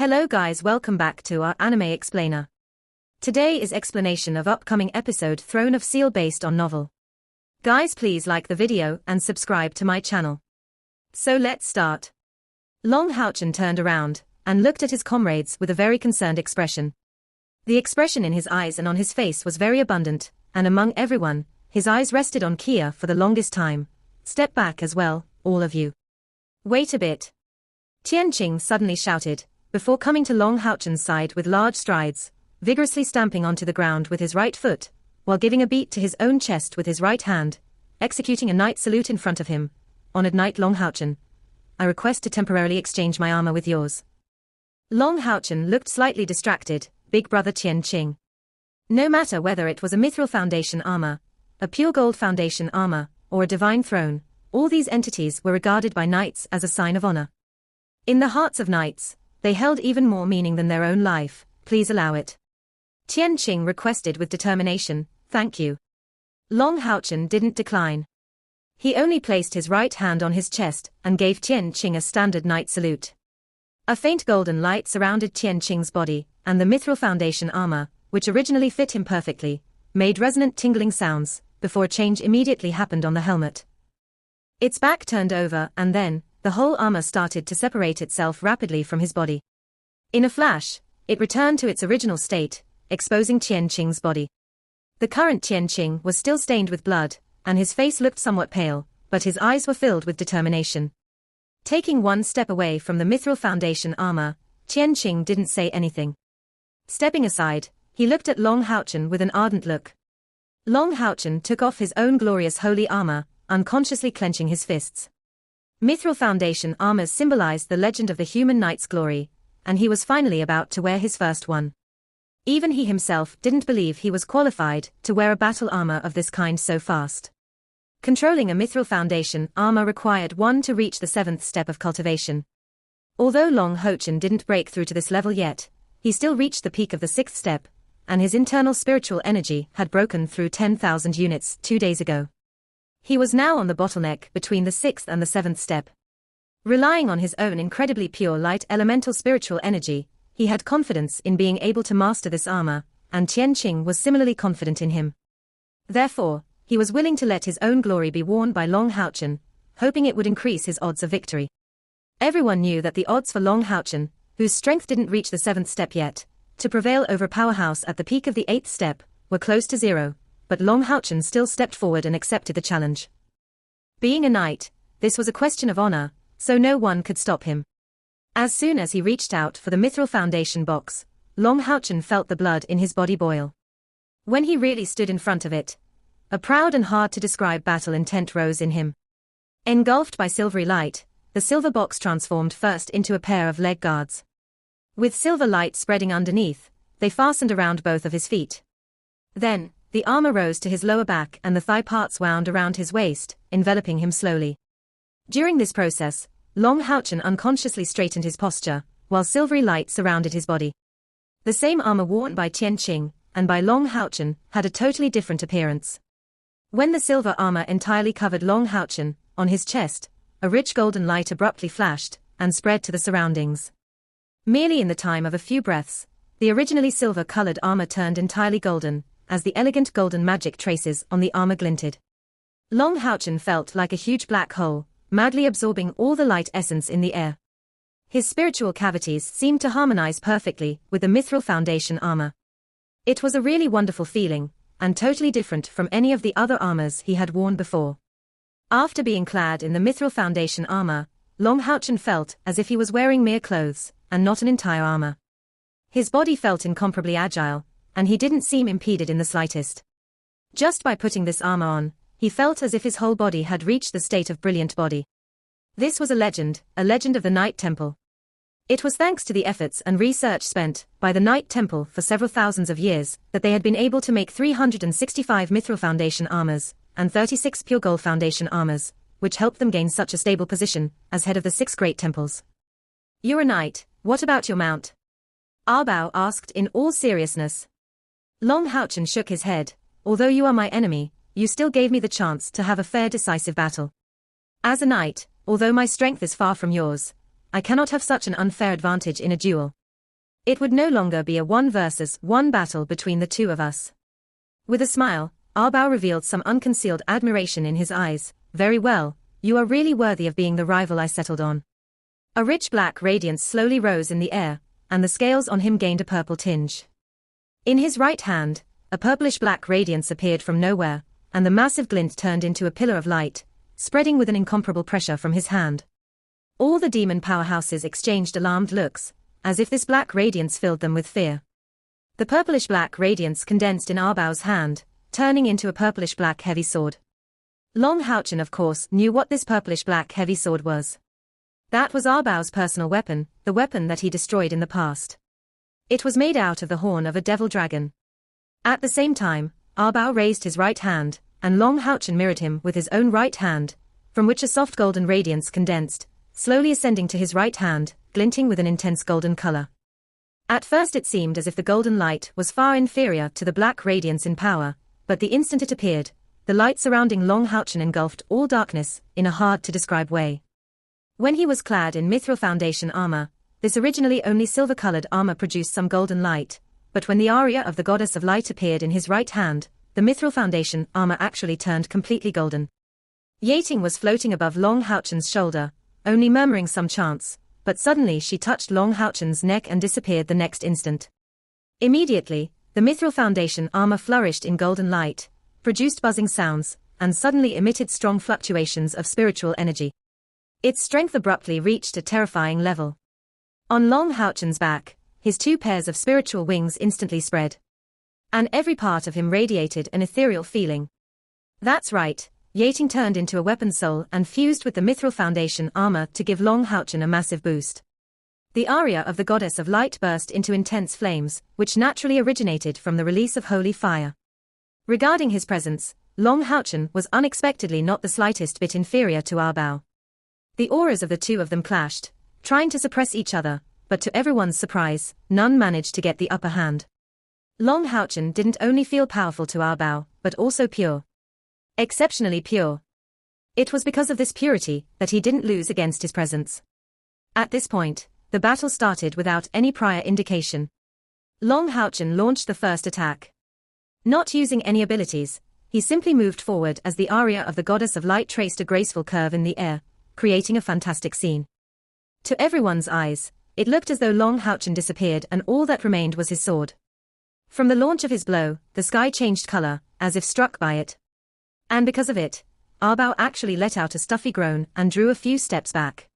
Hello guys, welcome back to our Anime Explainer. Today is explanation of upcoming episode Throne of Seal based on novel. Guys, please like the video and subscribe to my channel. So let's start. Long Houchen turned around and looked at his comrades with a very concerned expression. The expression in his eyes and on his face was very abundant, and among everyone, his eyes rested on Kia for the longest time. Step back as well, all of you. Wait a bit. Tianqing suddenly shouted, before coming to Long Houchen's side with large strides, vigorously stamping onto the ground with his right foot, while giving a beat to his own chest with his right hand, executing a knight salute in front of him. Honored Knight Long Houchen, I request to temporarily exchange my armor with yours. Long Houchen looked slightly distracted, big brother Tianqing. No matter whether it was a Mithril Foundation armor, a pure gold foundation armor, or a divine throne, all these entities were regarded by knights as a sign of honor. In the hearts of knights, they held even more meaning than their own life. Please allow it. Tianqing requested with determination, thank you. Long Houchen didn't decline. He only placed his right hand on his chest and gave Tianqing a standard knight salute. A faint golden light surrounded Tianqing's body, and the Mithril Foundation armor, which originally fit him perfectly, made resonant tingling sounds, before a change immediately happened on the helmet. Its back turned over and then, the whole armor started to separate itself rapidly from his body. In a flash, it returned to its original state, exposing Tianqing's body. The current Tianqing was still stained with blood, and his face looked somewhat pale, but his eyes were filled with determination. Taking one step away from the Mithril Foundation armor, Tianqing didn't say anything. Stepping aside, he looked at Long Houchen with an ardent look. Long Houchen took off his own glorious holy armor, unconsciously clenching his fists. Mithril Foundation armors symbolized the legend of the human knight's glory, and he was finally about to wear his first one. Even he himself didn't believe he was qualified to wear a battle armor of this kind so fast. Controlling a Mithril Foundation armor required one to reach the 7th step of cultivation. Although Long Houchen didn't break through to this level yet, he still reached the peak of the 6th step, and his internal spiritual energy had broken through 10,000 units 2 days ago. He was now on the bottleneck between the 6th and the 7th step. Relying on his own incredibly pure light elemental spiritual energy, he had confidence in being able to master this armor, and Tianqing was similarly confident in him. Therefore, he was willing to let his own glory be worn by Long Houchen, hoping it would increase his odds of victory. Everyone knew that the odds for Long Houchen, whose strength didn't reach the 7th step yet, to prevail over Powerhouse at the peak of the 8th step, were close to zero. But Long Houchen still stepped forward and accepted the challenge. Being a knight, this was a question of honor, so no one could stop him. As soon as he reached out for the Mithril Foundation box, Long Houchen felt the blood in his body boil. When he really stood in front of it, a proud and hard-to-describe battle intent rose in him. Engulfed by silvery light, the silver box transformed first into a pair of leg guards. With silver light spreading underneath, they fastened around both of his feet. Then, the armor rose to his lower back and the thigh parts wound around his waist, enveloping him slowly. During this process, Long Houchen unconsciously straightened his posture, while silvery light surrounded his body. The same armor worn by Tianqing and by Long Houchen had a totally different appearance. When the silver armor entirely covered Long Houchen, on his chest, a rich golden light abruptly flashed and spread to the surroundings. Merely in the time of a few breaths, the originally silver-colored armor turned entirely golden, as the elegant golden magic traces on the armor glinted. Long Houchen felt like a huge black hole, madly absorbing all the light essence in the air. His spiritual cavities seemed to harmonize perfectly with the Mithril Foundation armor. It was a really wonderful feeling, and totally different from any of the other armors he had worn before. After being clad in the Mithril Foundation armor, Long Houchen felt as if he was wearing mere clothes, and not an entire armor. His body felt incomparably agile, and he didn't seem impeded in the slightest. Just by putting this armor on, he felt as if his whole body had reached the state of brilliant body. This was a legend of the Night Temple. It was thanks to the efforts and research spent by the Night Temple for several thousands of years that they had been able to make 365 Mithril Foundation armors and 36 Pure Gold Foundation armors, which helped them gain such a stable position as head of the 6 great temples. You're a knight, what about your mount? Arbao asked in all seriousness. Long Houchen shook his head. Although you are my enemy, you still gave me the chance to have a fair decisive battle. As a knight, although my strength is far from yours, I cannot have such an unfair advantage in a duel. It would no longer be a 1 versus 1 battle between the two of us. With a smile, Arbao revealed some unconcealed admiration in his eyes. Very well, you are really worthy of being the rival I settled on. A rich black radiance slowly rose in the air, and the scales on him gained a purple tinge. In his right hand, a purplish-black radiance appeared from nowhere, and the massive glint turned into a pillar of light, spreading with an incomparable pressure from his hand. All the demon powerhouses exchanged alarmed looks, as if this black radiance filled them with fear. The purplish-black radiance condensed in Arbao's hand, turning into a purplish-black heavy sword. Long Houchen, of course, knew what this purplish-black heavy sword was. That was Arbao's personal weapon, the weapon that he destroyed in the past. It was made out of the horn of a devil dragon. At the same time, Arbao raised his right hand, and Long Houchen mirrored him with his own right hand, from which a soft golden radiance condensed, slowly ascending to his right hand, glinting with an intense golden color. At first it seemed as if the golden light was far inferior to the black radiance in power, but the instant it appeared, the light surrounding Long Houchen engulfed all darkness, in a hard-to-describe way. When he was clad in Mithril Foundation armor, this originally only silver-colored armor produced some golden light, but when the aria of the Goddess of Light appeared in his right hand, the Mithril Foundation armor actually turned completely golden. Yating was floating above Long Houchen's shoulder, only murmuring some chants, but suddenly she touched Long Houchen's neck and disappeared the next instant. Immediately, the Mithril Foundation armor flourished in golden light, produced buzzing sounds, and suddenly emitted strong fluctuations of spiritual energy. Its strength abruptly reached a terrifying level. On Long Houchen's back, his 2 pairs of spiritual wings instantly spread. And every part of him radiated an ethereal feeling. That's right, Yating turned into a weapon soul and fused with the Mithril Foundation armor to give Long Houchen a massive boost. The aria of the Goddess of Light burst into intense flames, which naturally originated from the release of holy fire. Regarding his presence, Long Houchen was unexpectedly not the slightest bit inferior to Arbao. The auras of the two of them clashed, trying to suppress each other, but to everyone's surprise, none managed to get the upper hand. Long Houchen didn't only feel powerful to Arbao, but also pure. Exceptionally pure. It was because of this purity that he didn't lose against his presence. At this point, the battle started without any prior indication. Long Houchen launched the first attack. Not using any abilities, he simply moved forward as the aria of the Goddess of Light traced a graceful curve in the air, creating a fantastic scene. To everyone's eyes, it looked as though Long Houchen disappeared and all that remained was his sword. From the launch of his blow, the sky changed color, as if struck by it. And because of it, Arbao actually let out a stuffy groan and drew a few steps back.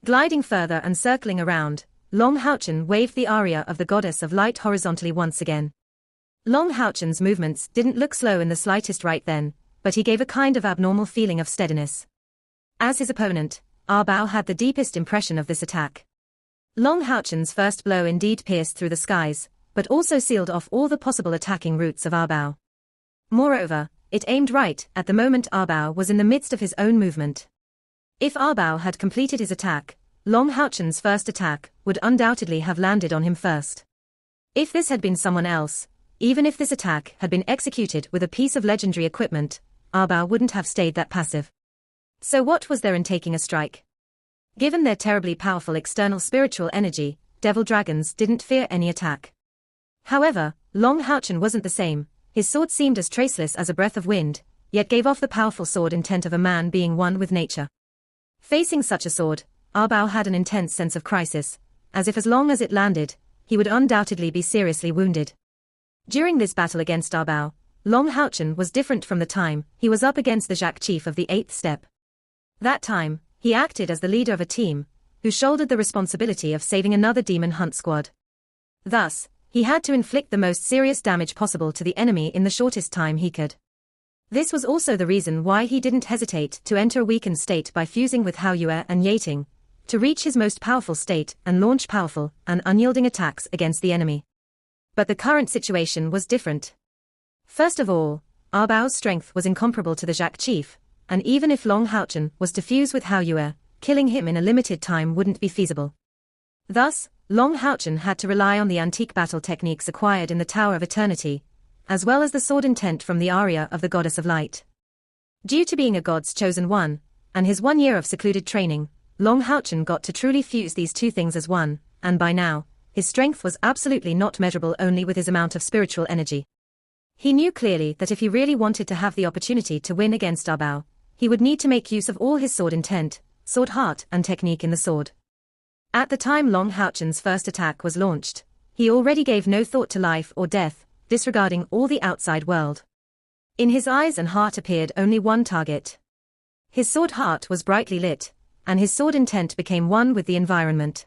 Gliding further and circling around, Long Houchen waved the aria of the Goddess of Light horizontally once again. Long Houchen's movements didn't look slow in the slightest right then, but he gave a kind of abnormal feeling of steadiness. As his opponent, Arbao had the deepest impression of this attack. Long Houchen's first blow indeed pierced through the skies, but also sealed off all the possible attacking routes of Arbao. Moreover, it aimed right at the moment Arbao was in the midst of his own movement. If Arbao had completed his attack, Long Houchen's first attack would undoubtedly have landed on him first. If this had been someone else, even if this attack had been executed with a piece of legendary equipment, Arbao wouldn't have stayed that passive. So what was there in taking a strike? Given their terribly powerful external spiritual energy, devil dragons didn't fear any attack. However, Long Houchen wasn't the same. His sword seemed as traceless as a breath of wind, yet gave off the powerful sword intent of a man being one with nature. Facing such a sword, Arbao had an intense sense of crisis, as if as long as it landed, he would undoubtedly be seriously wounded. During this battle against Arbao, Long Houchen was different from the time he was up against the Jacques chief of the 8th step. That time, he acted as the leader of a team, who shouldered the responsibility of saving another demon hunt squad. Thus, he had to inflict the most serious damage possible to the enemy in the shortest time he could. This was also the reason why he didn't hesitate to enter a weakened state by fusing with Hao Yue and Yating, to reach his most powerful state and launch powerful and unyielding attacks against the enemy. But the current situation was different. First of all, Arbao's strength was incomparable to the Jacques chief, and even if Long Houchen was to fuse with Hao Yue, killing him in a limited time wouldn't be feasible. Thus, Long Houchen had to rely on the antique battle techniques acquired in the Tower of Eternity, as well as the sword intent from the aria of the Goddess of Light. Due to being a god's chosen one, and his 1 year of secluded training, Long Houchen got to truly fuse these two things as one, and by now, his strength was absolutely not measurable only with his amount of spiritual energy. He knew clearly that if he really wanted to have the opportunity to win against Arbao, he would need to make use of all his sword intent, sword heart and technique in the sword. At the time Long Houchen's first attack was launched, he already gave no thought to life or death, disregarding all the outside world. In his eyes and heart appeared only one target. His sword heart was brightly lit, and his sword intent became one with the environment.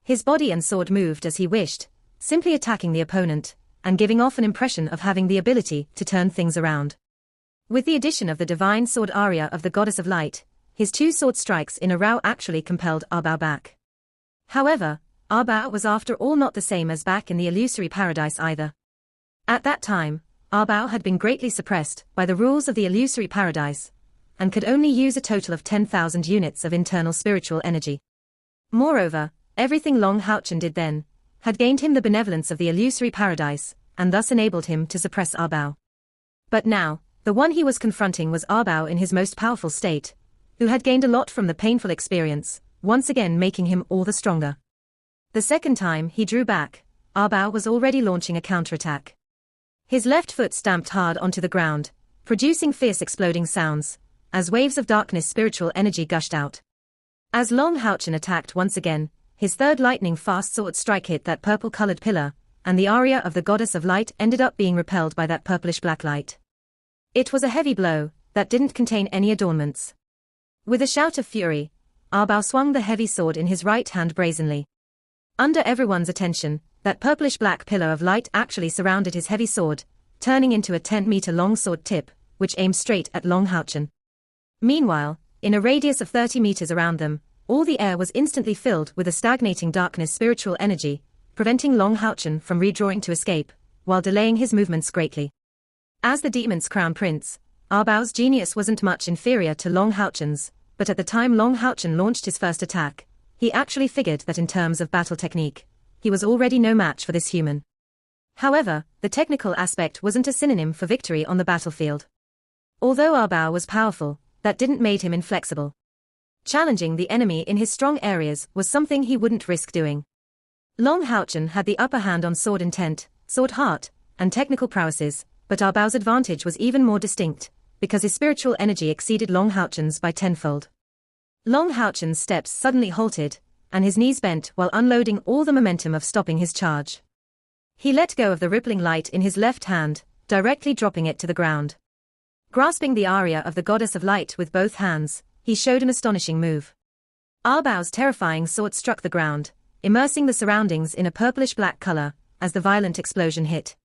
His body and sword moved as he wished, simply attacking the opponent, and giving off an impression of having the ability to turn things around. With the addition of the divine sword aria of the Goddess of Light, his two sword strikes in a row actually compelled Arbao back. However, Arbao was after all not the same as back in the illusory paradise either. At that time, Arbao had been greatly suppressed by the rules of the illusory paradise, and could only use a total of 10,000 units of internal spiritual energy. Moreover, everything Long Houchen did then had gained him the benevolence of the illusory paradise, and thus enabled him to suppress Arbao. But now, the one he was confronting was Arbao in his most powerful state, who had gained a lot from the painful experience, once again making him all the stronger. The second time he drew back, Arbao was already launching a counterattack. His left foot stamped hard onto the ground, producing fierce exploding sounds, as waves of darkness spiritual energy gushed out. As Long Houchen attacked once again, his third lightning-fast sword strike hit that purple-colored pillar, and the aria of the Goddess of Light ended up being repelled by that purplish-black light. It was a heavy blow that didn't contain any adornments. With a shout of fury, Arbao swung the heavy sword in his right hand brazenly. Under everyone's attention, that purplish-black pillar of light actually surrounded his heavy sword, turning into a 10-meter-long sword tip, which aimed straight at Long Houchen. Meanwhile, in a radius of 30 meters around them, all the air was instantly filled with a stagnating darkness spiritual energy, preventing Long Houchen from redrawing to escape, while delaying his movements greatly. As the demon's crown prince, Arbao's genius wasn't much inferior to Long Houchen's, but at the time Long Houchen launched his first attack, he actually figured that in terms of battle technique, he was already no match for this human. However, the technical aspect wasn't a synonym for victory on the battlefield. Although Arbao was powerful, that didn't make him inflexible. Challenging the enemy in his strong areas was something he wouldn't risk doing. Long Houchen had the upper hand on sword intent, sword heart, and technical prowesses, but Arbao's advantage was even more distinct, because his spiritual energy exceeded Long Houchen's by tenfold. Long Houchen's steps suddenly halted, and his knees bent while unloading all the momentum of stopping his charge. He let go of the rippling light in his left hand, directly dropping it to the ground. Grasping the aria of the Goddess of Light with both hands, he showed an astonishing move. Arbao's terrifying sword struck the ground, immersing the surroundings in a purplish-black color, as the violent explosion hit.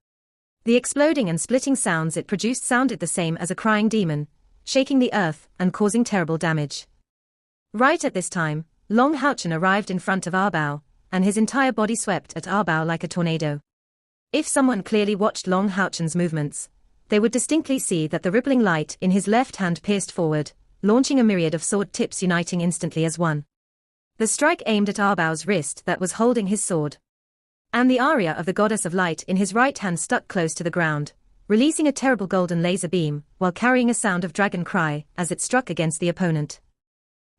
The exploding and splitting sounds it produced sounded the same as a crying demon, shaking the earth and causing terrible damage. Right at this time, Long Houchen arrived in front of Arbao, and his entire body swept at Arbao like a tornado. If someone clearly watched Long Houchen's movements, they would distinctly see that the rippling light in his left hand pierced forward, launching a myriad of sword tips uniting instantly as one. The strike aimed at Arbao's wrist that was holding his sword. And the aria of the Goddess of Light in his right hand stuck close to the ground, releasing a terrible golden laser beam while carrying a sound of dragon cry as it struck against the opponent.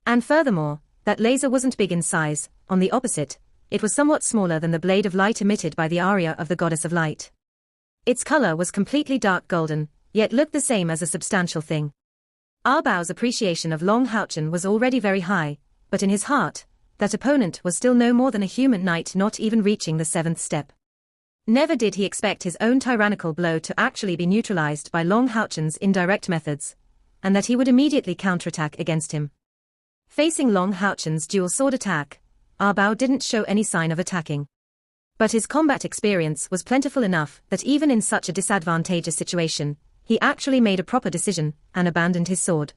And furthermore, that laser wasn't big in size, on the opposite, it was somewhat smaller than the blade of light emitted by the aria of the Goddess of Light. Its color was completely dark golden, yet looked the same as a substantial thing. Arbao's appreciation of Long Houchen was already very high, but in his heart, that opponent was still no more than a human knight not even reaching the seventh step. Never did he expect his own tyrannical blow to actually be neutralized by Long Houchen's indirect methods, and that he would immediately counterattack against him. Facing Long Houchen's dual sword attack, Arbao didn't show any sign of attacking. But his combat experience was plentiful enough that even in such a disadvantageous situation, he actually made a proper decision and abandoned his sword.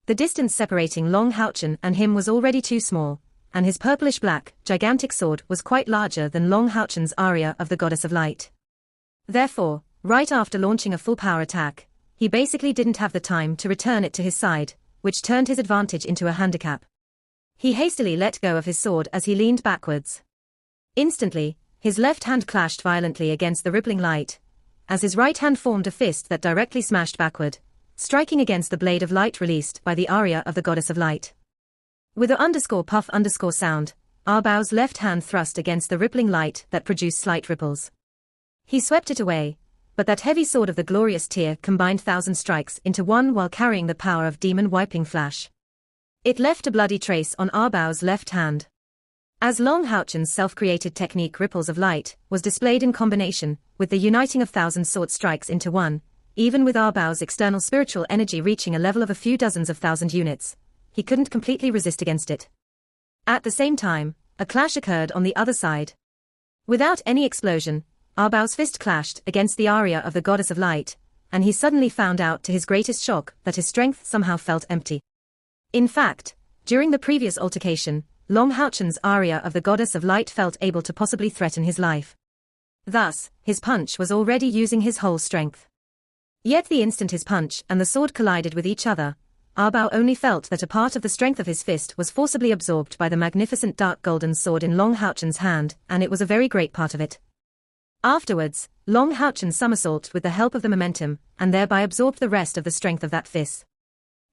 The distance separating Long Houchen and him was already too small, and his purplish-black, gigantic sword was quite larger than Long Houchen's aria of the Goddess of Light. Therefore, right after launching a full-power attack, he basically didn't have the time to return it to his side, which turned his advantage into a handicap. He hastily let go of his sword as he leaned backwards. Instantly, his left hand clashed violently against the rippling light, as his right hand formed a fist that directly smashed backward, striking against the blade of light released by the aria of the Goddess of Light. With a _puff_ sound, Arbao's left hand thrust against the rippling light that produced slight ripples. He swept it away, but that heavy sword of the glorious tear combined 1,000 strikes into one while carrying the power of demon-wiping flash. It left a bloody trace on Arbao's left hand. As Long Houchen's self-created technique Ripples of Light was displayed in combination with the uniting of 1,000 sword strikes into one, even with Arbao's external spiritual energy reaching a level of a few dozens of thousand units, he couldn't completely resist against it. At the same time, a clash occurred on the other side. Without any explosion, Arbao's fist clashed against the aria of the Goddess of Light, and he suddenly found out to his greatest shock that his strength somehow felt empty. In fact, during the previous altercation, Long Houchen's aria of the Goddess of Light felt able to possibly threaten his life. Thus, his punch was already using his whole strength. Yet the instant his punch and the sword collided with each other, Arbao only felt that a part of the strength of his fist was forcibly absorbed by the magnificent dark golden sword in Long Houchen's hand, and it was a very great part of it. Afterwards, Long Houchen somersaulted with the help of the momentum, and thereby absorbed the rest of the strength of that fist.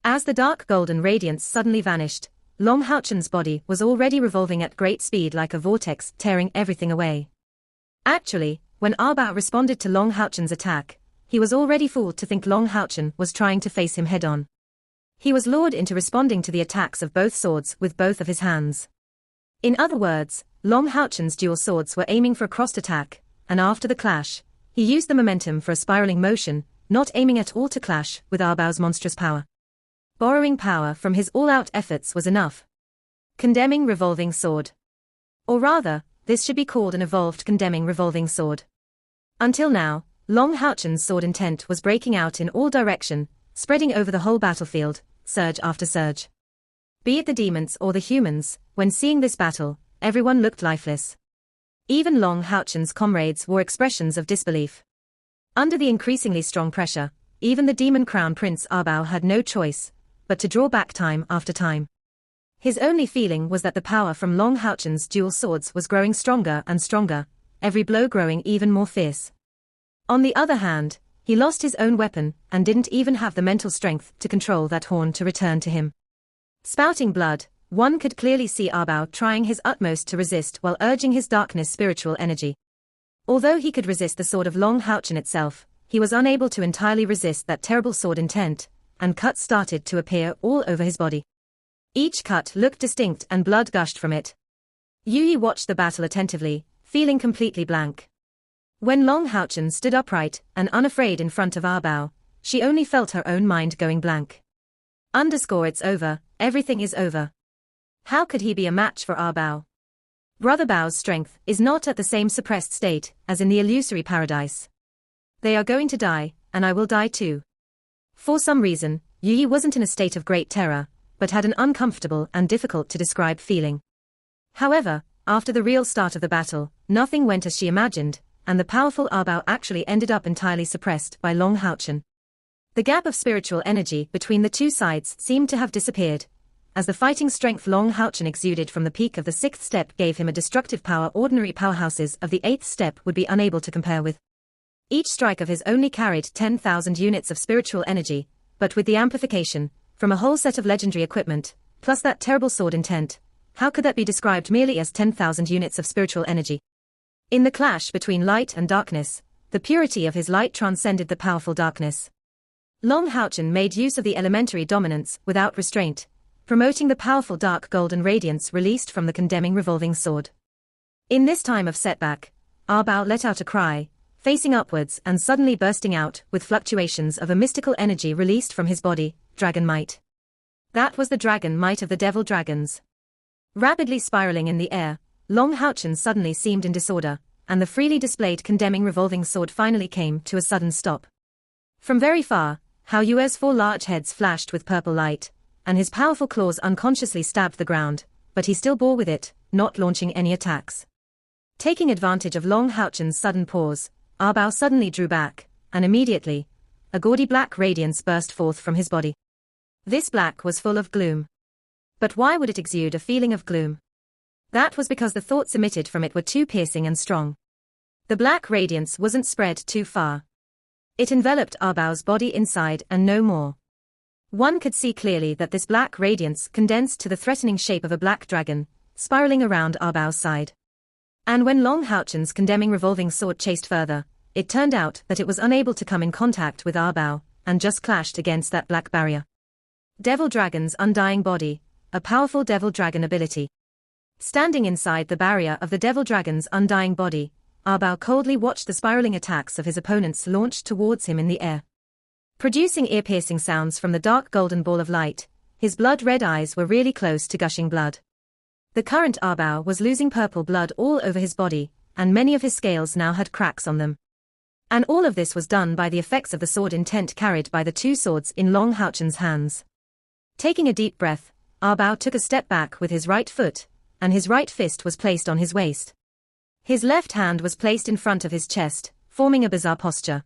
As the dark golden radiance suddenly vanished, Long Houchen's body was already revolving at great speed like a vortex, tearing everything away. Actually, when Arbao responded to Long Houchen's attack, he was already fooled to think Long Houchen was trying to face him head-on. He was lured into responding to the attacks of both swords with both of his hands. In other words, Long Houchen's dual swords were aiming for a crossed attack, and after the clash, he used the momentum for a spiraling motion, not aiming at all to clash with Arbao's monstrous power. Borrowing power from his all-out efforts was enough. Condemning revolving sword. Or rather, this should be called an evolved condemning revolving sword. Until now, Long Houchen's sword intent was breaking out in all direction, spreading over the whole battlefield, surge after surge. Be it the demons or the humans, when seeing this battle, everyone looked lifeless. Even Long Houchen's comrades wore expressions of disbelief. Under the increasingly strong pressure, even the demon crown prince Arbao had no choice but to draw back time after time. His only feeling was that the power from Long Houchen's dual swords was growing stronger and stronger, every blow growing even more fierce. On the other hand, he lost his own weapon and didn't even have the mental strength to control that horn to return to him. Spouting blood, one could clearly see Arbao trying his utmost to resist while urging his darkness spiritual energy. Although he could resist the sword of Long Houchen itself, he was unable to entirely resist that terrible sword intent, and cuts started to appear all over his body. Each cut looked distinct and blood gushed from it. Yi watched the battle attentively, feeling completely blank. When Long Houchen stood upright and unafraid in front of Arbao, she only felt her own mind going blank. It's over, everything is over. How could he be a match for Arbao? Brother Bao's strength is not at the same suppressed state as in the illusory paradise. They are going to die, and I will die too. For some reason, Yi wasn't in a state of great terror, but had an uncomfortable and difficult to describe feeling. However, after the real start of the battle, nothing went as she imagined, and the powerful Arbao actually ended up entirely suppressed by Long Houchen. The gap of spiritual energy between the two sides seemed to have disappeared, as the fighting strength Long Houchen exuded from the peak of the 6th step gave him a destructive power ordinary powerhouses of the 8th step would be unable to compare with. Each strike of his only carried 10,000 units of spiritual energy, but with the amplification from a whole set of legendary equipment, plus that terrible sword intent, how could that be described merely as 10,000 units of spiritual energy? In the clash between light and darkness, the purity of his light transcended the powerful darkness. Long Houchen made use of the elementary dominance without restraint, promoting the powerful dark golden radiance released from the condemning revolving sword. In this time of setback, Arbao let out a cry, facing upwards and suddenly bursting out with fluctuations of a mystical energy released from his body, dragon might. That was the dragon might of the devil dragons. Rapidly spiraling in the air, Long Houchen suddenly seemed in disorder, and the freely displayed condemning revolving sword finally came to a sudden stop. From very far, Hao Yue's 4 large heads flashed with purple light, and his powerful claws unconsciously stabbed the ground, but he still bore with it, not launching any attacks. Taking advantage of Long Houchen's sudden pause, Arbao suddenly drew back, and immediately, a gaudy black radiance burst forth from his body. This black was full of gloom. But why would it exude a feeling of gloom? That was because the thoughts emitted from it were too piercing and strong. The black radiance wasn't spread too far. It enveloped Arbao's body inside and no more. One could see clearly that this black radiance condensed to the threatening shape of a black dragon, spiraling around Arbao's side. And when Long Houchen's condemning revolving sword chased further, it turned out that it was unable to come in contact with Arbao, and just clashed against that black barrier. Devil Dragon's Undying Body, a powerful Devil Dragon ability. Standing inside the barrier of the Devil Dragon's Undying Body, Arbao coldly watched the spiraling attacks of his opponents launched towards him in the air. Producing ear-piercing sounds from the dark golden ball of light, his blood-red eyes were really close to gushing blood. The current Arbao was losing purple blood all over his body, and many of his scales now had cracks on them. And all of this was done by the effects of the sword intent carried by the two swords in Long Houchen's hands. Taking a deep breath, Arbao took a step back with his right foot, and his right fist was placed on his waist. His left hand was placed in front of his chest, forming a bizarre posture.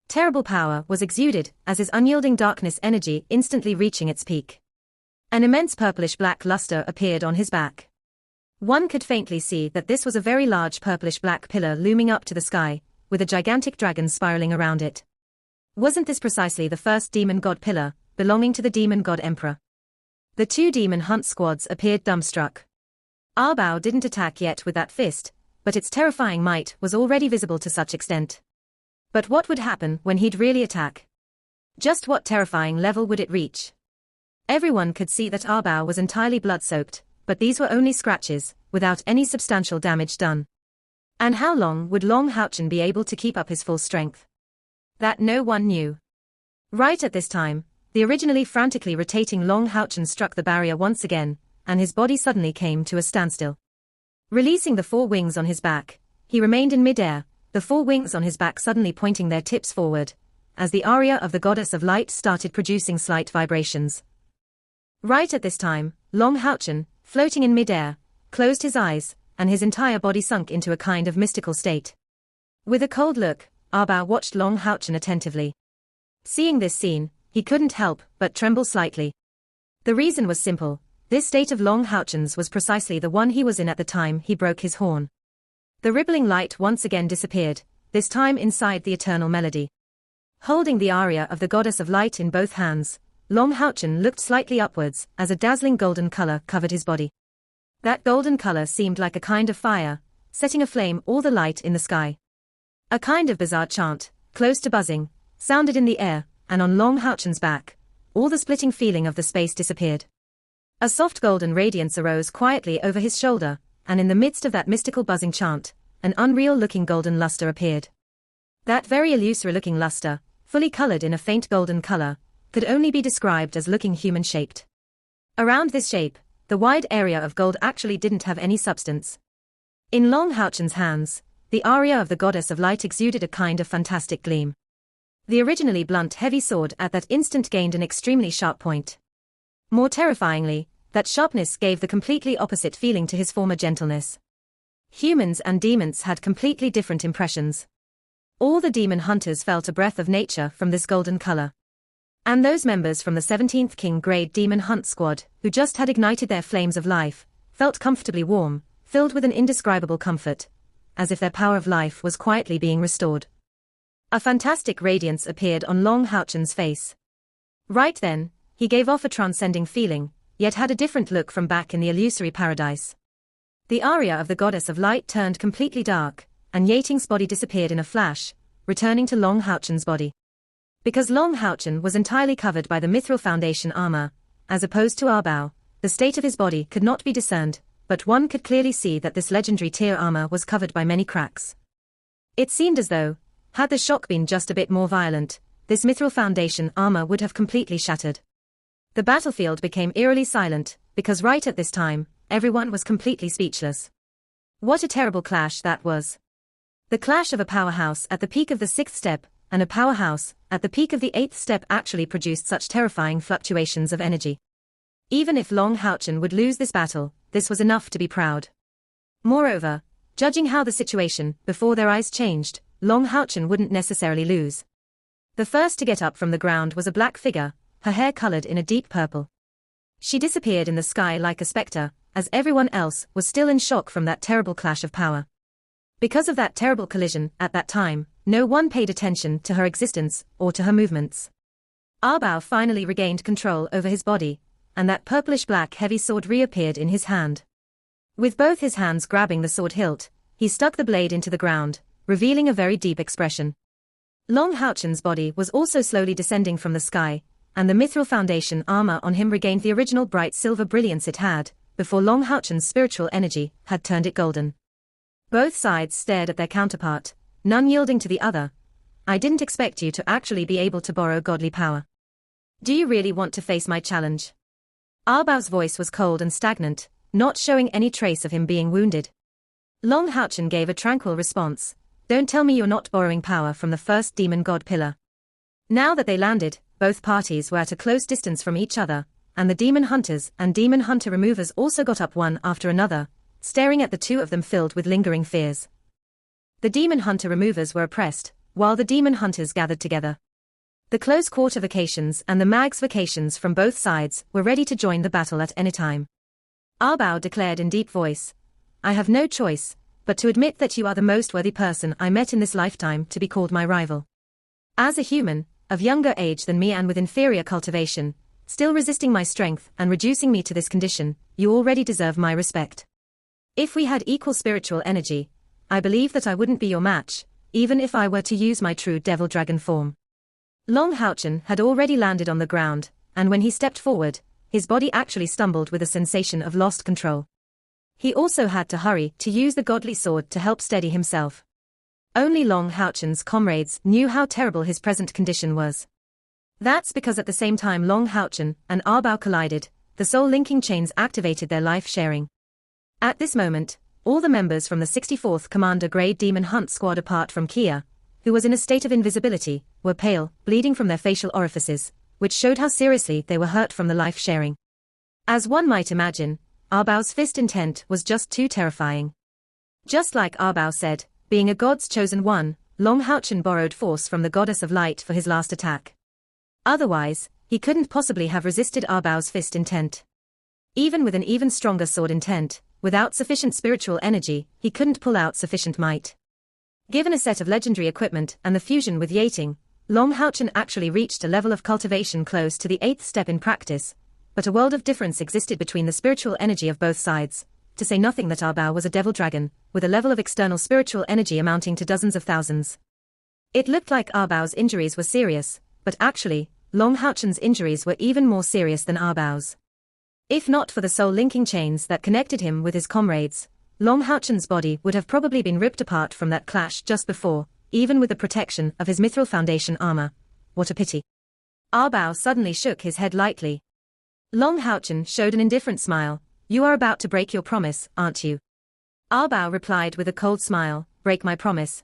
Terrible power was exuded as his unyielding darkness energy instantly reaching its peak. An immense purplish-black luster appeared on his back. One could faintly see that this was a very large purplish-black pillar looming up to the sky, with a gigantic dragon spiraling around it. Wasn't this precisely the first demon god pillar, belonging to the demon god emperor? The two demon hunt squads appeared dumbstruck. Arbao didn't attack yet with that fist, but its terrifying might was already visible to such extent. But what would happen when he'd really attack? Just what terrifying level would it reach? Everyone could see that Arbao was entirely blood-soaked, but these were only scratches, without any substantial damage done. And how long would Long Houchen be able to keep up his full strength? That no one knew. Right at this time, the originally frantically rotating Long Houchen struck the barrier once again, and his body suddenly came to a standstill. Releasing the four wings on his back, he remained in mid-air, the four wings on his back suddenly pointing their tips forward, as the aria of the Goddess of Light started producing slight vibrations. Right at this time, Long Houchen, floating in mid-air, closed his eyes, and his entire body sunk into a kind of mystical state. With a cold look, Arbao watched Long Houchen attentively. Seeing this scene, he couldn't help but tremble slightly. The reason was simple: this state of Long Houchen's was precisely the one he was in at the time he broke his horn. The rippling light once again disappeared, this time inside the eternal melody. Holding the aria of the Goddess of Light in both hands, Long Houchen looked slightly upwards as a dazzling golden color covered his body. That golden color seemed like a kind of fire, setting aflame all the light in the sky. A kind of bizarre chant, close to buzzing, sounded in the air, and on Long Houchen's back, all the splitting feeling of the space disappeared. A soft golden radiance arose quietly over his shoulder, and in the midst of that mystical buzzing chant, an unreal-looking golden luster appeared. That very illusory-looking luster, fully colored in a faint golden color, could only be described as looking human-shaped. Around this shape, the wide area of gold actually didn't have any substance. In Long Houchen's hands, the aria of the Goddess of Light exuded a kind of fantastic gleam. The originally blunt heavy sword at that instant gained an extremely sharp point. More terrifyingly, that sharpness gave the completely opposite feeling to his former gentleness. Humans and demons had completely different impressions. All the demon hunters felt a breath of nature from this golden color. And those members from the 17th King Grade Demon Hunt Squad, who just had ignited their flames of life, felt comfortably warm, filled with an indescribable comfort, as if their power of life was quietly being restored. A fantastic radiance appeared on Long Houchen's face. Right then, he gave off a transcending feeling, yet had a different look from back in the illusory paradise. The aria of the Goddess of Light turned completely dark, and Yating's body disappeared in a flash, returning to Long Houchen's body. Because Long Houchen was entirely covered by the Mithril Foundation armor, as opposed to Arbao, the state of his body could not be discerned, but one could clearly see that this legendary tier armor was covered by many cracks. It seemed as though, had the shock been just a bit more violent, this Mithril Foundation armor would have completely shattered. The battlefield became eerily silent, because right at this time, everyone was completely speechless. What a terrible clash that was. The clash of a powerhouse at the peak of the 6th step, and a powerhouse at the peak of the 8th step actually produced such terrifying fluctuations of energy. Even if Long Houchen would lose this battle, this was enough to be proud. Moreover, judging how the situation before their eyes changed, Long Houchen wouldn't necessarily lose. The first to get up from the ground was a black figure, her hair colored in a deep purple. She disappeared in the sky like a specter, as everyone else was still in shock from that terrible clash of power. Because of that terrible collision at that time, no one paid attention to her existence or to her movements. Arbao finally regained control over his body, and that purplish-black heavy sword reappeared in his hand. With both his hands grabbing the sword hilt, he stuck the blade into the ground, revealing a very deep expression. Long Houchen's body was also slowly descending from the sky, and the mithril foundation armor on him regained the original bright silver brilliance it had, before Long Houchen's spiritual energy had turned it golden. Both sides stared at their counterpart, none yielding to the other. I didn't expect you to actually be able to borrow godly power. Do you really want to face my challenge? Arbao's voice was cold and stagnant, not showing any trace of him being wounded. Long Houchen gave a tranquil response. Don't tell me you're not borrowing power from the first demon god pillar. Now that they landed, both parties were at a close distance from each other, and the demon hunters and demon hunter removers also got up one after another, staring at the two of them filled with lingering fears. The demon hunter removers were oppressed, while the demon hunters gathered together. The close quarter vacations and the mags vacations from both sides were ready to join the battle at any time. Arbao declared in deep voice, I have no choice but to admit that you are the most worthy person I met in this lifetime to be called my rival. As a human, of younger age than me and with inferior cultivation, still resisting my strength and reducing me to this condition, you already deserve my respect. If we had equal spiritual energy, I believe that I wouldn't be your match, even if I were to use my true devil dragon form. Long Houchen had already landed on the ground, and when he stepped forward, his body actually stumbled with a sensation of lost control. He also had to hurry to use the godly sword to help steady himself. Only Long Houchen's comrades knew how terrible his present condition was. That's because at the same time Long Houchen and Arbao collided, the soul linking chains activated their life sharing. At this moment, all the members from the 64th Commander Grade Demon Hunt Squad apart from Kia, who was in a state of invisibility, were pale, bleeding from their facial orifices, which showed how seriously they were hurt from the life sharing. As one might imagine, Arbao's fist intent was just too terrifying. Just like Arbao said, being a god's chosen one, Long Houchen borrowed force from the goddess of light for his last attack. Otherwise, he couldn't possibly have resisted Arbao's fist intent. Even with an even stronger sword intent, without sufficient spiritual energy, he couldn't pull out sufficient might. Given a set of legendary equipment and the fusion with Yating, Long Houchen actually reached a level of cultivation close to the 8th step in practice, but a world of difference existed between the spiritual energy of both sides, to say nothing that Arbao was a devil dragon, with a level of external spiritual energy amounting to dozens of thousands. It looked like Arbao's injuries were serious, but actually, Long Houchen's injuries were even more serious than Arbao's. If not for the soul-linking chains that connected him with his comrades, Long Houchen's body would have probably been ripped apart from that clash just before, even with the protection of his mithril foundation armor. What a pity. Arbao suddenly shook his head lightly. Long Houchen showed an indifferent smile. You are about to break your promise, aren't you? Arbao replied with a cold smile, break my promise?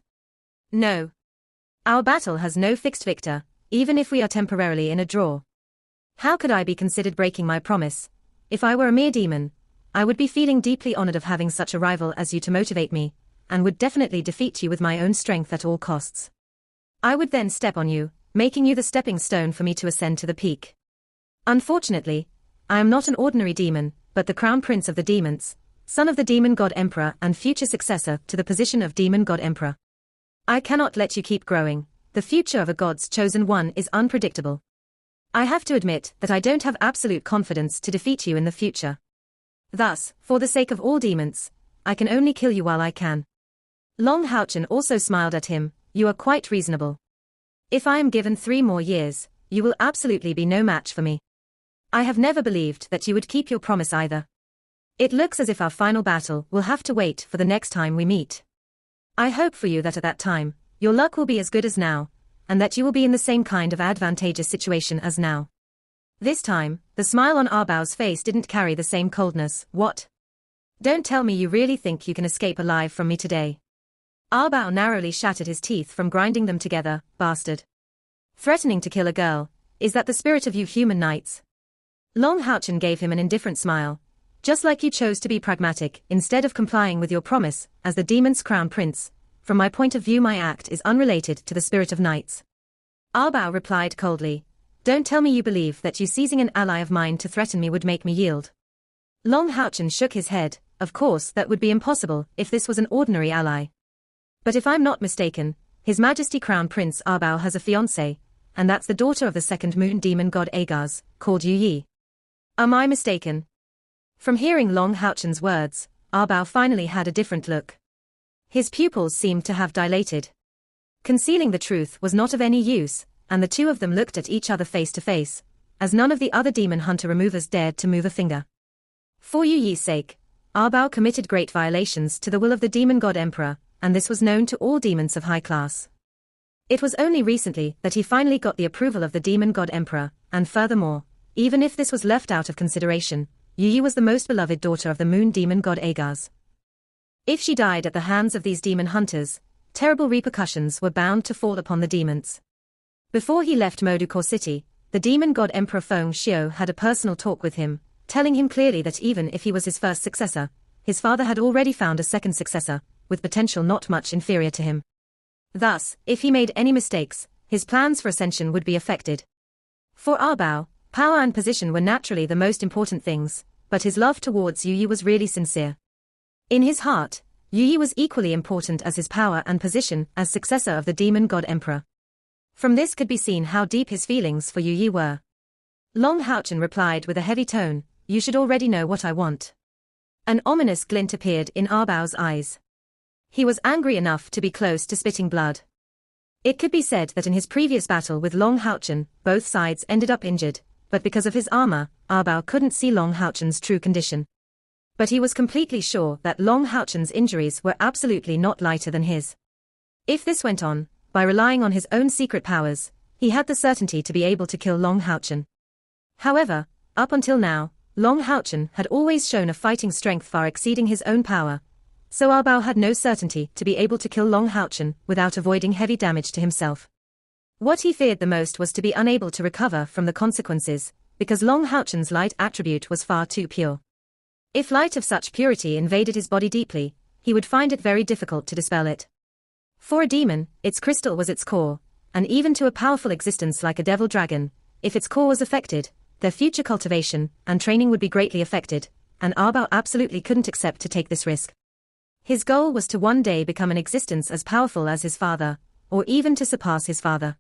No. Our battle has no fixed victor, even if we are temporarily in a draw. How could I be considered breaking my promise? If I were a mere demon, I would be feeling deeply honored of having such a rival as you to motivate me, and would definitely defeat you with my own strength at all costs. I would then step on you, making you the stepping stone for me to ascend to the peak. Unfortunately, I am not an ordinary demon, but the crown prince of the demons, son of the demon god emperor and future successor to the position of demon god emperor. I cannot let you keep growing. The future of a god's chosen one is unpredictable. I have to admit that I don't have absolute confidence to defeat you in the future. Thus, for the sake of all demons, I can only kill you while I can. Long Houchen also smiled at him. You are quite reasonable. If I am given 3 more years, you will absolutely be no match for me. I have never believed that you would keep your promise either. It looks as if our final battle will have to wait for the next time we meet. I hope for you that at that time, your luck will be as good as now, and that you will be in the same kind of advantageous situation as now. This time, the smile on Arbao's face didn't carry the same coldness. What? Don't tell me you really think you can escape alive from me today. Arbao narrowly shattered his teeth from grinding them together. Bastard. Threatening to kill a girl, is that the spirit of you human knights? Long Houchen gave him an indifferent smile. Just like you chose to be pragmatic instead of complying with your promise, as the demon's crown prince, from my point of view my act is unrelated to the spirit of knights. Arbao replied coldly. Don't tell me you believe that you seizing an ally of mine to threaten me would make me yield. Long Houchen shook his head. Of course that would be impossible if this was an ordinary ally. But if I'm not mistaken, His Majesty Crown Prince Arbao has a fiancée, and that's the daughter of the second moon demon god Agars, called Yu Yi. Am I mistaken? From hearing Long Houchen's words, Arbao finally had a different look. His pupils seemed to have dilated. Concealing the truth was not of any use, and the two of them looked at each other face to face, as none of the other demon hunter removers dared to move a finger. For Yu Yi's sake, Arbao committed great violations to the will of the demon god emperor, and this was known to all demons of high class. It was only recently that he finally got the approval of the demon god emperor, and furthermore, even if this was left out of consideration, Yu Yi was the most beloved daughter of the moon demon god Agars. If she died at the hands of these demon hunters, terrible repercussions were bound to fall upon the demons. Before he left Modukor City, the demon god Emperor Feng Xiao had a personal talk with him, telling him clearly that even if he was his first successor, his father had already found a second successor, with potential not much inferior to him. Thus, if he made any mistakes, his plans for ascension would be affected. For Arbao, power and position were naturally the most important things, but his love towards Yu Yi was really sincere. In his heart, Yu Yi was equally important as his power and position as successor of the demon god emperor. From this could be seen how deep his feelings for Yu Yi were. Long Haochen replied with a heavy tone, "You should already know what I want." An ominous glint appeared in Arbao's eyes. He was angry enough to be close to spitting blood. It could be said that in his previous battle with Long Haochen, both sides ended up injured, but because of his armor, Arbao couldn't see Long Haochen's true condition. But he was completely sure that Long Haochen's injuries were absolutely not lighter than his. If this went on, by relying on his own secret powers, he had the certainty to be able to kill Long Haochen. However, up until now, Long Haochen had always shown a fighting strength far exceeding his own power, so Arbao had no certainty to be able to kill Long Haochen without avoiding heavy damage to himself. What he feared the most was to be unable to recover from the consequences, because Long Haochen's light attribute was far too pure. If light of such purity invaded his body deeply, he would find it very difficult to dispel it. For a demon, its crystal was its core, and even to a powerful existence like a devil dragon, if its core was affected, their future cultivation and training would be greatly affected, and Arbao absolutely couldn't accept to take this risk. His goal was to one day become an existence as powerful as his father, or even to surpass his father.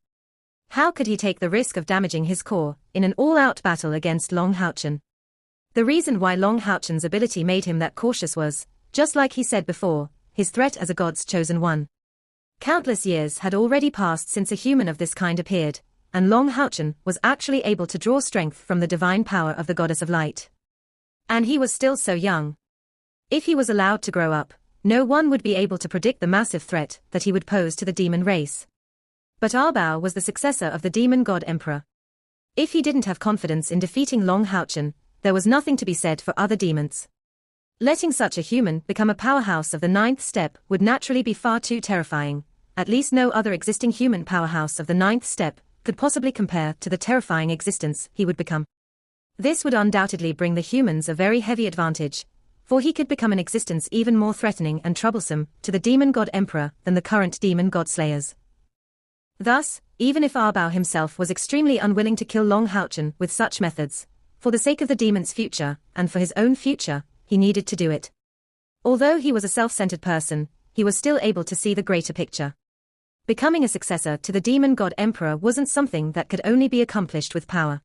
How could he take the risk of damaging his core in an all-out battle against Long Haochen? The reason why Long Haochen's ability made him that cautious was, just like he said before, his threat as a god's chosen one. Countless years had already passed since a human of this kind appeared, and Long Haochen was actually able to draw strength from the divine power of the goddess of light. And he was still so young. If he was allowed to grow up, no one would be able to predict the massive threat that he would pose to the demon race. But Arbao was the successor of the demon god emperor. If he didn't have confidence in defeating Long Haochen, there was nothing to be said for other demons. Letting such a human become a powerhouse of the ninth step would naturally be far too terrifying. At least no other existing human powerhouse of the ninth step could possibly compare to the terrifying existence he would become. This would undoubtedly bring the humans a very heavy advantage, for he could become an existence even more threatening and troublesome to the demon god emperor than the current demon god slayers. Thus, even if Arbao himself was extremely unwilling to kill Long Haochen with such methods, for the sake of the demon's future, and for his own future, he needed to do it. Although he was a self-centered person, he was still able to see the greater picture. Becoming a successor to the demon god emperor wasn't something that could only be accomplished with power.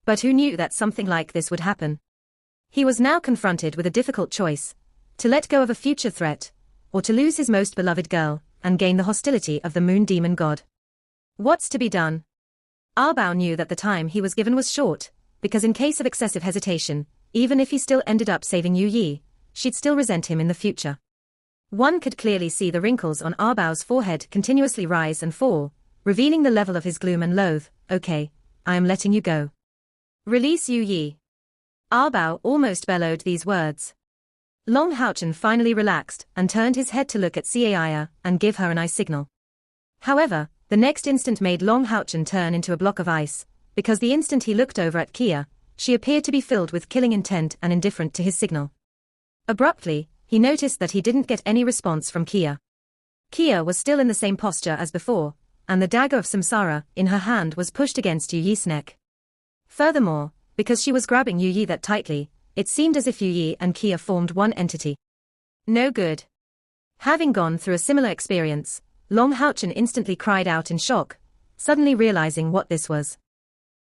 But who knew that something like this would happen? He was now confronted with a difficult choice, to let go of a future threat, or to lose his most beloved girl, and gain the hostility of the moon demon god. What's to be done? Arbao knew that the time he was given was short, because in case of excessive hesitation, even if he still ended up saving Yu Yi, she'd still resent him in the future. One could clearly see the wrinkles on Arbao's forehead continuously rise and fall, revealing the level of his gloom and loathe. "Okay, I am letting you go. Release Yu Yi." Arbao almost bellowed these words. Long Haochen finally relaxed and turned his head to look at Caia and give her an eye signal. However, the next instant made Long Haochen turn into a block of ice, because the instant he looked over at Kia, she appeared to be filled with killing intent and indifferent to his signal. Abruptly, he noticed that he didn't get any response from Kia. Kia was still in the same posture as before, and the dagger of Samsara in her hand was pushed against Yu Yi's neck. Furthermore, because she was grabbing Yu Yi that tightly, it seemed as if Yu Yi and Kia formed one entity. No good. Having gone through a similar experience, Long Haochen instantly cried out in shock, suddenly realizing what this was.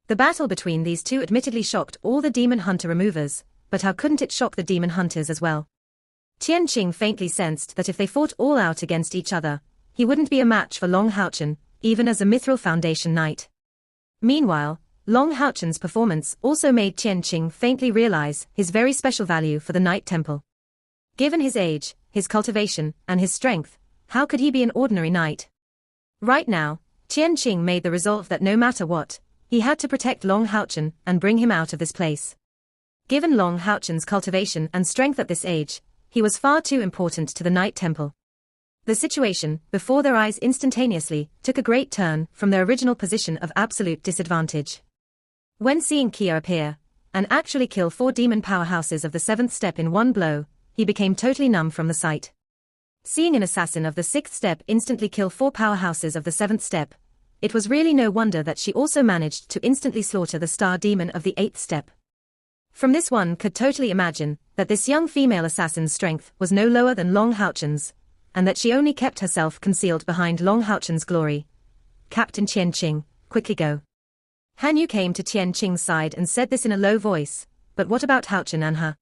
The battle between these two admittedly shocked all the demon hunter removers, but how couldn't it shock the demon hunters as well? Qianqing faintly sensed that if they fought all out against each other, he wouldn't be a match for Long Haochen, even as a Mithril Foundation knight. Meanwhile, Long Haochen's performance also made Qianqing faintly realize his very special value for the Knight Temple. Given his age, his cultivation, and his strength, how could he be an ordinary knight? Right now, Qianqing made the resolve that no matter what, he had to protect Long Haochen and bring him out of this place. Given Long Haochen's cultivation and strength at this age, he was far too important to the Knight Temple. The situation, before their eyes instantaneously, took a great turn from their original position of absolute disadvantage. When seeing Kia appear, and actually kill 4 demon powerhouses of the 7th step in one blow, he became totally numb from the sight. Seeing an assassin of the 6th step instantly kill 4 powerhouses of the 7th step, it was really no wonder that she also managed to instantly slaughter the star demon of the 8th step. From this one could totally imagine that this young female assassin's strength was no lower than Long Haochen's, and that she only kept herself concealed behind Long Haochen's glory. Captain Qianqing, quickly go. Han Yu came to Qianqing's side and said this in a low voice, but what about Haochen and her?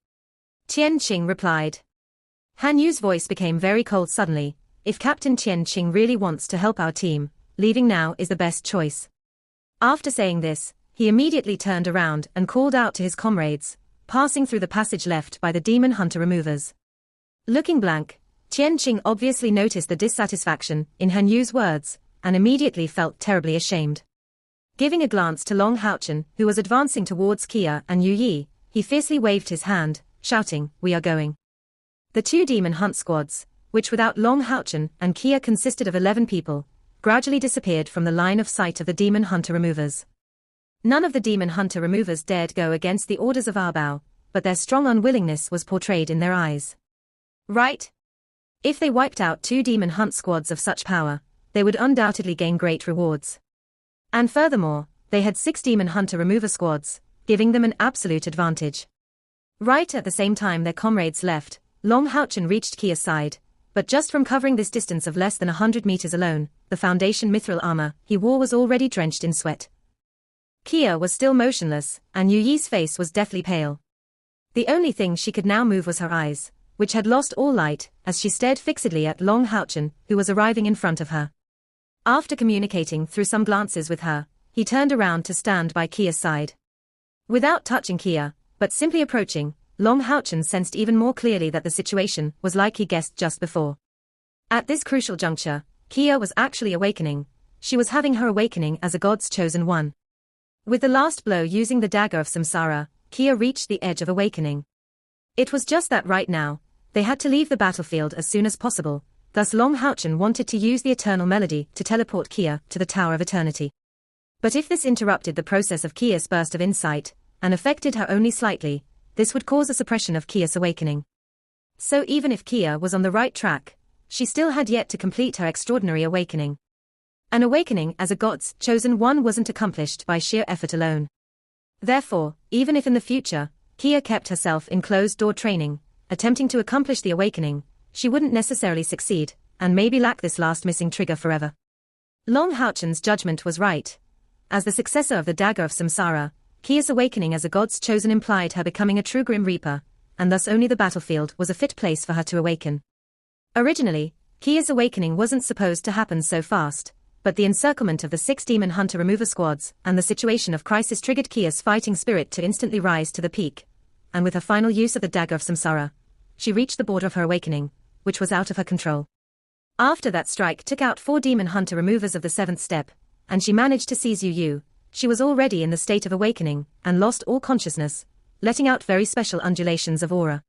Qianqing replied. Han Yu's voice became very cold suddenly. If Captain Qianqing really wants to help our team, leaving now is the best choice. After saying this, he immediately turned around and called out to his comrades, passing through the passage left by the demon hunter removers. Looking blank, Qianqing obviously noticed the dissatisfaction in Han Yu's words, and immediately felt terribly ashamed. Giving a glance to Long Haochen, who was advancing towards Kia and Yu Yi, he fiercely waved his hand, shouting, "We are going." The 2 demon hunt squads, which without Long Haochen and Kia consisted of 11 people, gradually disappeared from the line of sight of the demon hunter removers. None of the demon hunter removers dared go against the orders of Arbao, but their strong unwillingness was portrayed in their eyes. Right? If they wiped out 2 demon hunt squads of such power, they would undoubtedly gain great rewards. And furthermore, they had 6 demon hunter remover squads, giving them an absolute advantage. Right at the same time their comrades left, Long Haochen reached Kia's side, but just from covering this distance of less than 100 meters alone, the Foundation mithril armor he wore was already drenched in sweat. Kia was still motionless, and Yu Yi's face was deathly pale. The only thing she could now move was her eyes, which had lost all light, as she stared fixedly at Long Haochen, who was arriving in front of her. After communicating through some glances with her, he turned around to stand by Kia's side. Without touching Kia, but simply approaching, Long Haochen sensed even more clearly that the situation was like he guessed just before. At this crucial juncture, Kia was actually awakening. She was having her awakening as a god's chosen one. With the last blow using the dagger of samsara, Kia reached the edge of awakening. It was just that right now, they had to leave the battlefield as soon as possible, thus Long Haochen wanted to use the eternal melody to teleport Kia to the Tower of Eternity. But if this interrupted the process of Kia's burst of insight, and affected her only slightly, this would cause a suppression of Kia's awakening. So even if Kia was on the right track, she still had yet to complete her extraordinary awakening. An awakening as a god's chosen one wasn't accomplished by sheer effort alone. Therefore, even if in the future, Kia kept herself in closed-door training, attempting to accomplish the awakening, she wouldn't necessarily succeed, and maybe lack this last missing trigger forever. Long Haochen's judgment was right. As the successor of the Dagger of Samsara, Kia's awakening as a god's chosen implied her becoming a true Grim Reaper, and thus only the battlefield was a fit place for her to awaken. Originally, Kia's awakening wasn't supposed to happen so fast, but the encirclement of the 6 demon hunter remover squads and the situation of crisis triggered Kia's fighting spirit to instantly rise to the peak, and with her final use of the Dagger of Samsara, she reached the border of her awakening, which was out of her control. After that strike took out 4 demon hunter removers of the 7th step, and she managed to seize Yu Yu, she was already in the state of awakening, and lost all consciousness, letting out very special undulations of aura.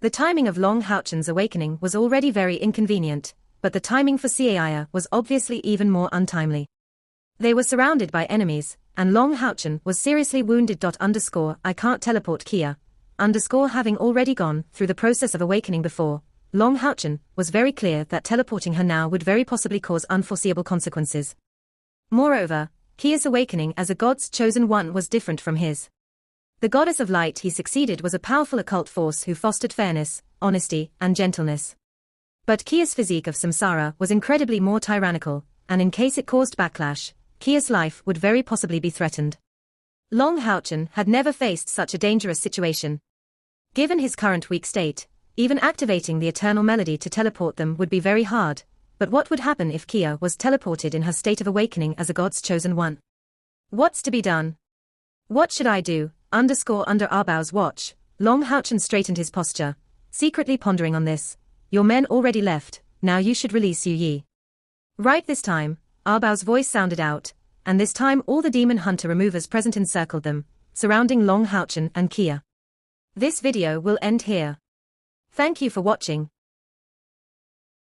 The timing of Long Haochen's awakening was already very inconvenient, but the timing for Caia was obviously even more untimely. They were surrounded by enemies, and Long Haochen was seriously wounded. I can't teleport Kia. Having already gone through the process of awakening before, Long Haochen was very clear that teleporting her now would very possibly cause unforeseeable consequences. Moreover, Kia's awakening as a god's chosen one was different from his. The goddess of light he succeeded was a powerful occult force who fostered fairness, honesty, and gentleness. But Kia's physique of samsara was incredibly more tyrannical, and in case it caused backlash, Kia's life would very possibly be threatened. Long Haochen had never faced such a dangerous situation. Given his current weak state, Even activating the eternal melody to teleport them would be very hard, but what would happen if Kia was teleported in her state of awakening as a god's chosen one? What's to be done? What should I do? Under Arbao's watch, Long Houchen straightened his posture, secretly pondering on this. Your men already left, now you should release Yu Yi. Right this time, Arbao's voice sounded out, and this time all the demon hunter removers present encircled them, surrounding Long Houchen and Kia. This video will end here. Thank you for watching.